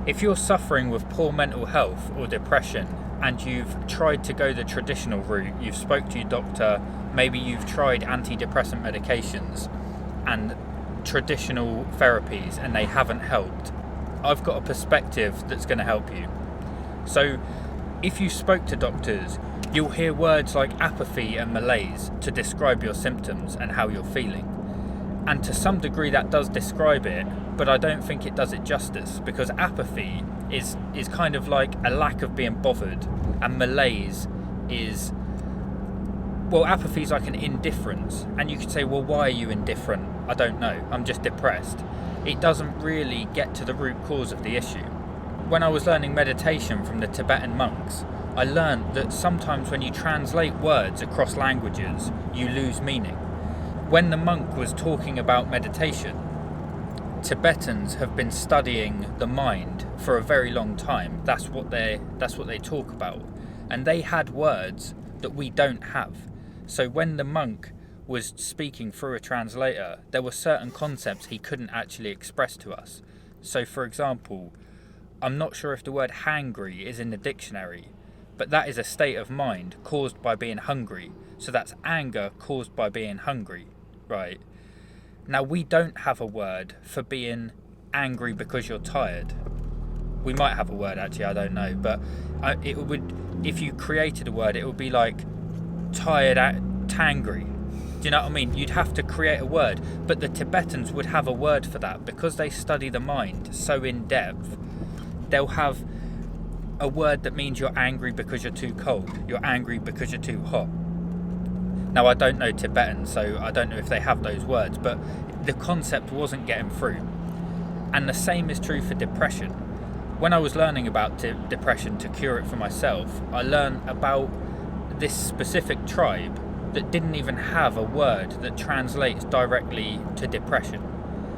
If you're suffering with poor mental health or depression and you've tried to go the traditional route, you've spoke to your doctor, maybe you've tried antidepressant medications and traditional therapies and they haven't helped, I've got a perspective that's going to help you. So if you spoke to doctors, you'll hear words like apathy and malaise to describe your symptoms and how you're feeling. And to some degree that does describe it, but I don't think it does it justice, because apathy is kind of like a lack of being bothered, and malaise is, well, apathy is like an indifference. And you could say, well, why are you indifferent? I don't know, I'm just depressed. It doesn't really get to the root cause of the issue. When I was learning meditation from the Tibetan monks, I learned that sometimes when you translate words across languages, you lose meaning. When the monk was talking about meditation, Tibetans have been studying the mind for a very long time. That's what they talk about. And they had words that we don't have. So when the monk was speaking through a translator, there were certain concepts he couldn't actually express to us. So for example, I'm not sure if the word hangry is in the dictionary, but that is a state of mind caused by being hungry. So that's anger caused by being hungry, right? Now we don't have a word for being angry because you're tired. We might have a word actually, I don't know, but it would, if you created a word, it would be like tired, tangry. Do you know what I mean? You'd have to create a word, but the Tibetans would have a word for that because they study the mind so in depth. They'll have a word that means you're angry because you're too cold, you're angry because you're too hot. Now I don't know Tibetan, so I don't know if they have those words, but the concept wasn't getting through. And the same is true for depression. When I was learning about depression to cure it for myself, I learned about this specific tribe that didn't even have a word that translates directly to depression.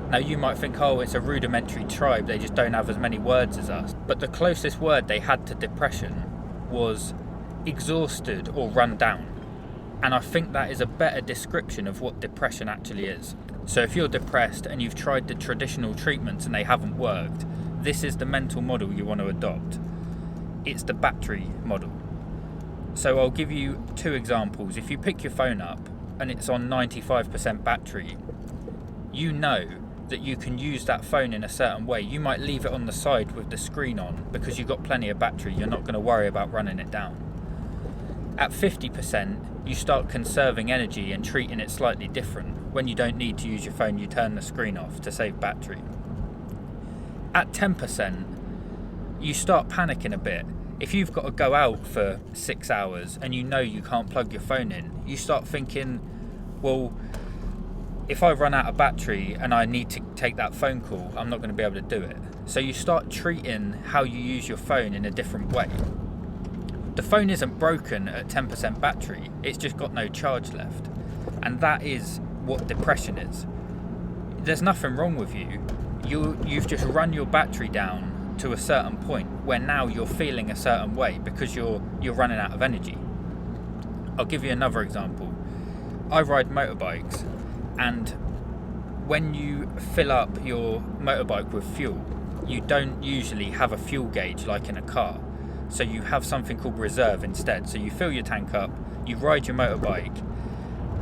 Now you might think, oh, it's a rudimentary tribe, they just don't have as many words as us. But the closest word they had to depression was exhausted or run down. And I think that is a better description of what depression actually is. So if you're depressed and you've tried the traditional treatments and they haven't worked, this is the mental model you want to adopt. It's the battery model. So I'll give you two examples. If you pick your phone up and it's on 95% battery, you know that you can use that phone in a certain way. You might leave it on the side with the screen on because you've got plenty of battery. You're not going to worry about running it down. At 50%, you start conserving energy and treating it slightly different. When you don't need to use your phone, you turn the screen off to save battery. At 10%, you start panicking a bit. If you've got to go out for 6 hours and you know you can't plug your phone in, you start thinking, well, if I run out of battery and I need to take that phone call, I'm not going to be able to do it. So you start treating how you use your phone in a different way. The phone isn't broken at 10% battery, it's just got no charge left. And that is what depression is. There's nothing wrong with you. You've just run your battery down to a certain point where now you're feeling a certain way because you're running out of energy. I'll give you another example. I ride motorbikes, and when you fill up your motorbike with fuel, you don't usually have a fuel gauge like in a car. So you have something called reserve instead. So you fill your tank up, you ride your motorbike,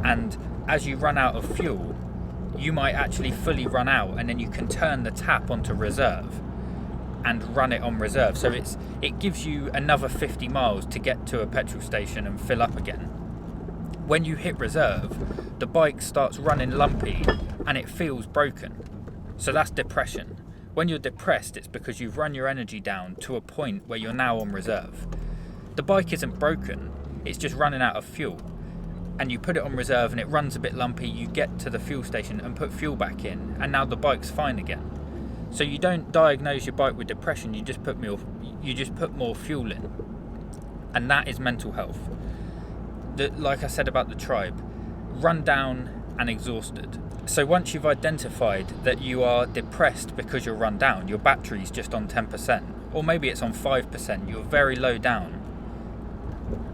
and as you run out of fuel, you might actually fully run out, and then you can turn the tap onto reserve and run it on reserve. So it gives you another 50 miles to get to a petrol station and fill up again. When you hit reserve, the bike starts running lumpy and it feels broken. So that's depression. When you're depressed, it's because you've run your energy down to a point where you're now on reserve. The bike isn't broken, it's just running out of fuel. And you put it on reserve and it runs a bit lumpy, you get to the fuel station and put fuel back in, and now the bike's fine again. So you don't diagnose your bike with depression, you just put more fuel in. And that is mental health. Like I said about the tribe, run down and exhausted. So once you've identified that you are depressed because you're run down, your battery's just on 10%, or maybe it's on 5%, you're very low down,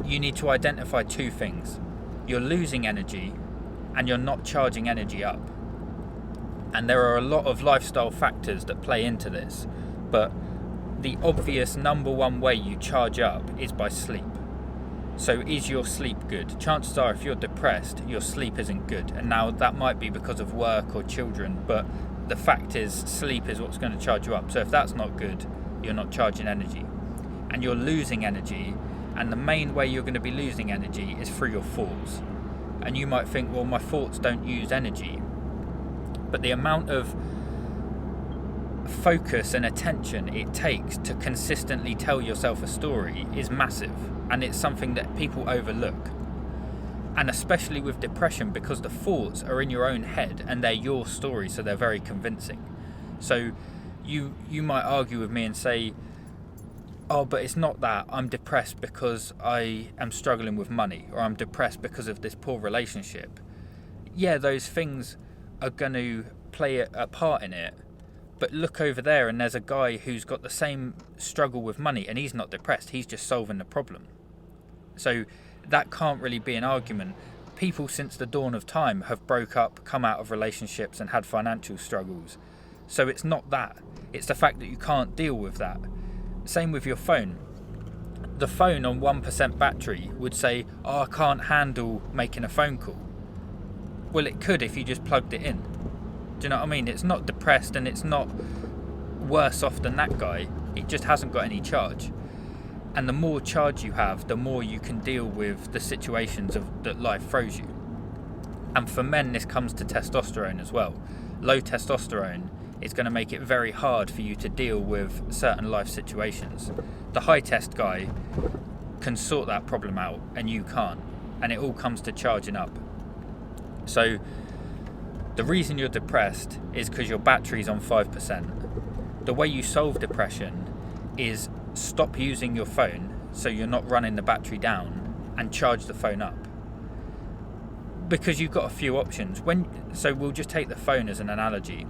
you need to identify two things. You're losing energy and you're not charging energy up. And there are a lot of lifestyle factors that play into this, but the obvious number one way you charge up is by sleep. So is your sleep good? Chances are if you're depressed, your sleep isn't good. And now that might be because of work or children, but the fact is sleep is what's going to charge you up. So if that's not good, you're not charging energy. And you're losing energy, and the main way you're going to be losing energy is through your thoughts. And you might think, well, my thoughts don't use energy. But the amount of focus and attention it takes to consistently tell yourself a story is massive, and it's something that people overlook. And especially with depression, because the thoughts are in your own head and they're your story, so they're very convincing. So you might argue with me and say, oh, but it's not that. I'm depressed because I am struggling with money, or I'm depressed because of this poor relationship. Yeah, those things are going to play a part in it. But look over there, and there's a guy who's got the same struggle with money, and he's not depressed. He's just solving the problem. So that can't really be an argument. People since the dawn of time have broke up, come out of relationships, and had financial struggles. So it's not that. It's the fact that you can't deal with that. Same with your phone. The phone on 1% battery would say, oh, I can't handle making a phone call. Well, it could if you just plugged it in. Do you know what I mean? It's not depressed, and it's not worse off than that guy. It just hasn't got any charge. And the more charge you have, the more you can deal with the situations that life throws you. And for men, this comes to testosterone as well. Low testosterone is going to make it very hard for you to deal with certain life situations. The high test guy can sort that problem out, and you can't. And it all comes to charging up. So the reason you're depressed is because your battery's on 5%. The way you solve depression is stop using your phone so you're not running the battery down, and charge the phone up. Because you've got a few options. So we'll just take the phone as an analogy.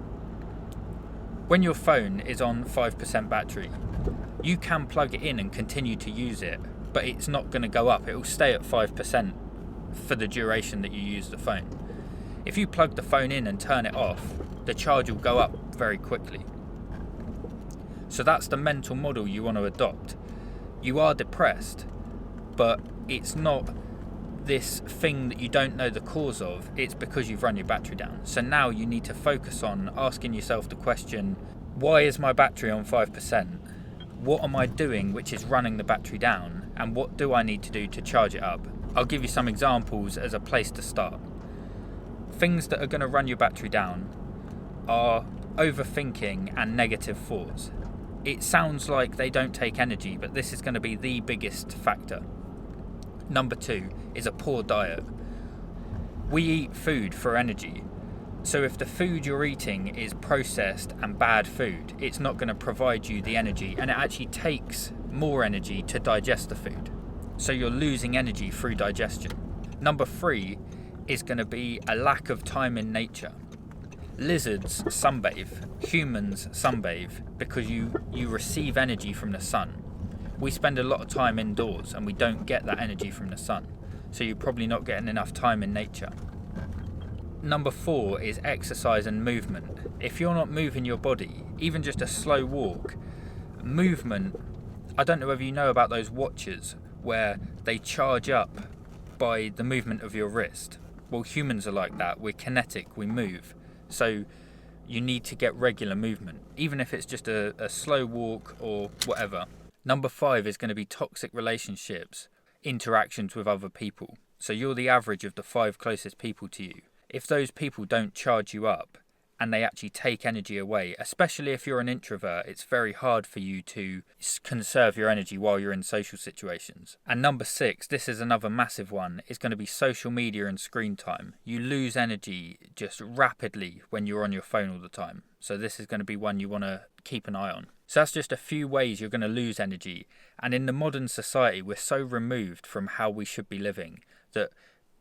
When your phone is on 5% battery, you can plug it in and continue to use it, but it's not going to go up. It will stay at 5% for the duration that you use the phone. If you plug the phone in and turn it off, the charge will go up very quickly. So that's the mental model you want to adopt. You are depressed, but it's not this thing that you don't know the cause of. It's because you've run your battery down. So now you need to focus on asking yourself the question, why is my battery on 5%? What am I doing which is running the battery down? And what do I need to do to charge it up? I'll give you some examples as a place to start. Things that are going to run your battery down are overthinking and negative thoughts. It sounds like they don't take energy, but this is going to be the biggest factor. Number 2 is a poor diet. We eat food for energy. So if the food you're eating is processed and bad food, it's not going to provide you the energy, and it actually takes more energy to digest the food. So you're losing energy through digestion. Number 3 is going to be a lack of time in nature. Lizards sunbathe, humans sunbathe because you receive energy from the sun. We spend a lot of time indoors and we don't get that energy from the sun. So you're probably not getting enough time in nature. Number 4 is exercise and movement. If you're not moving your body, even just a slow walk, movement, I don't know whether you know about those watches where they charge up by the movement of your wrist. Well, humans are like that. We're kinetic, we move. So you need to get regular movement, even if it's just a slow walk or whatever. Number 5 is going to be toxic relationships, interactions with other people. So you're the average of the 5 closest people to you. If those people don't charge you up and they actually take energy away, especially if you're an introvert, it's very hard for you to conserve your energy while you're in social situations. And number 6, this is another massive one, is going to be social media and screen time. You lose energy just rapidly when you're on your phone all the time. So this is going to be one you want to keep an eye on. So that's just a few ways you're going to lose energy. And in the modern society, we're so removed from how we should be living that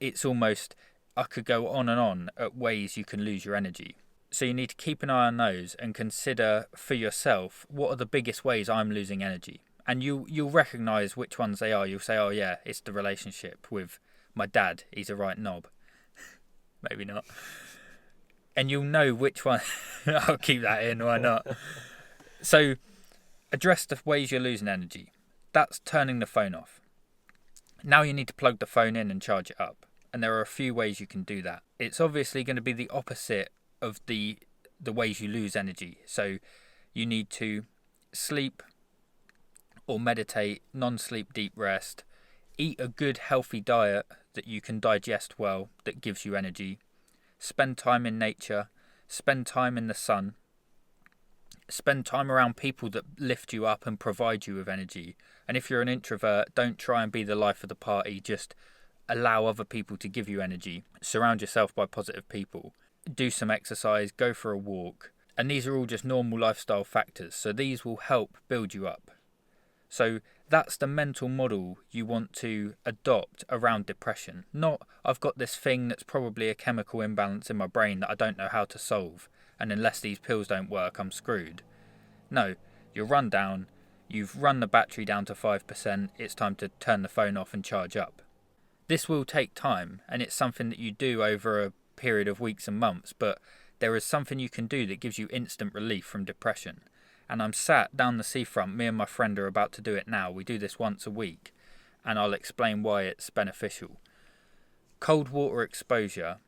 it's almost, I could go on and on at ways you can lose your energy. So you need to keep an eye on those and consider for yourself, what are the biggest ways I'm losing energy? And you'll recognise which ones they are. You'll say, oh yeah, it's the relationship with my dad. He's a right knob. Maybe not. And you'll know which one. I'll keep that in, why not? So Address the ways you're losing energy. That's turning the phone off. Now you need to plug the phone in and charge it up. And there are a few ways you can do that. It's obviously going to be the opposite of the ways you lose energy. So you need to sleep or meditate, non-sleep deep rest, eat a good healthy diet that you can digest well, that gives you energy, spend time in nature, spend time in the sun, spend time around people that lift you up and provide you with energy. And if you're an introvert, don't try and be the life of the party, just allow other people to give you energy. Surround yourself by positive people. Do some exercise, go for a walk. And these are all just normal lifestyle factors, so these will help build you up. So that's the mental model you want to adopt around depression. Not, I've got this thing that's probably a chemical imbalance in my brain that I don't know how to solve, and unless these pills don't work, I'm screwed. No, you're run down, you've run the battery down to 5%, it's time to turn the phone off and charge up. This will take time, and it's something that you do over a period of weeks and months, but there is something you can do that gives you instant relief from depression. And I'm sat down the seafront, me and my friend are about to do it now. We do this once a week, and I'll explain why it's beneficial. Cold water exposure,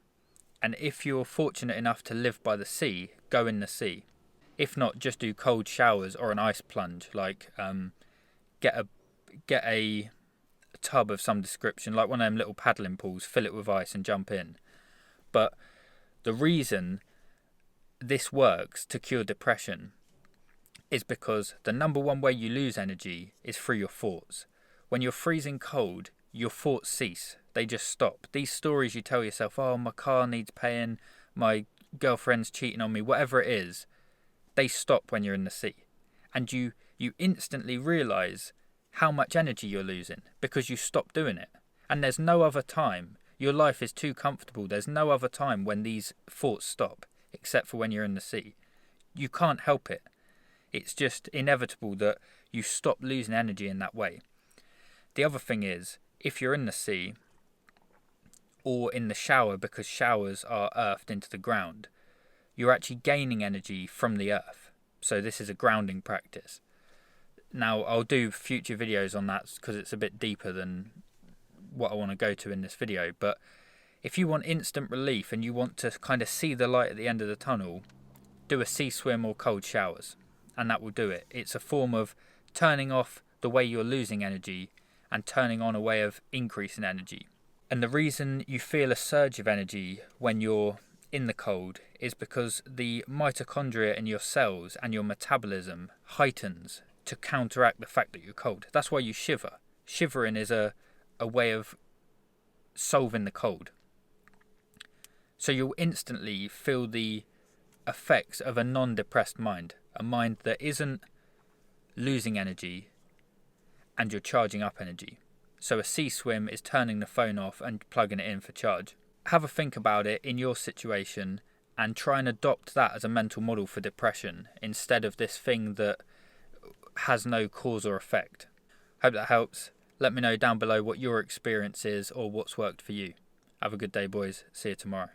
and if you're fortunate enough to live by the sea, go in the sea. If not, just do cold showers or an ice plunge, like get a tub of some description, like one of them little paddling pools, fill it with ice and jump in. But the reason this works to cure depression is because the number one way you lose energy is through your thoughts. When you're freezing cold, your thoughts cease. They just stop. These stories you tell yourself, oh, my car needs paying, my girlfriend's cheating on me, whatever it is, they stop when you're in the sea. And you instantly realise how much energy you're losing because you stop doing it. And there's no other time. Your life is too comfortable. There's no other time when these thoughts stop except for when you're in the sea. You can't help it. It's just inevitable that you stop losing energy in that way. The other thing is, if you're in the sea or in the shower, because showers are earthed into the ground, you're actually gaining energy from the earth. So this is a grounding practice. Now, I'll do future videos on that because it's a bit deeper than what I want to go to in this video. But if you want instant relief and you want to kind of see the light at the end of the tunnel, do a sea swim or cold showers. And that will do it. It's a form of turning off the way you're losing energy and turning on a way of increasing energy. And the reason you feel a surge of energy when you're in the cold is because the mitochondria in your cells and your metabolism heightens to counteract the fact that you're cold. That's why you shiver. Shivering is a way of solving the cold. So you'll instantly feel the effects of a non-depressed mind. A mind that isn't losing energy and you're charging up energy. So a sea swim is turning the phone off and plugging it in for charge. Have a think about it in your situation and try and adopt that as a mental model for depression instead of this thing that has no cause or effect. Hope that helps. Let me know down below what your experience is or what's worked for you. Have a good day, boys. See you tomorrow.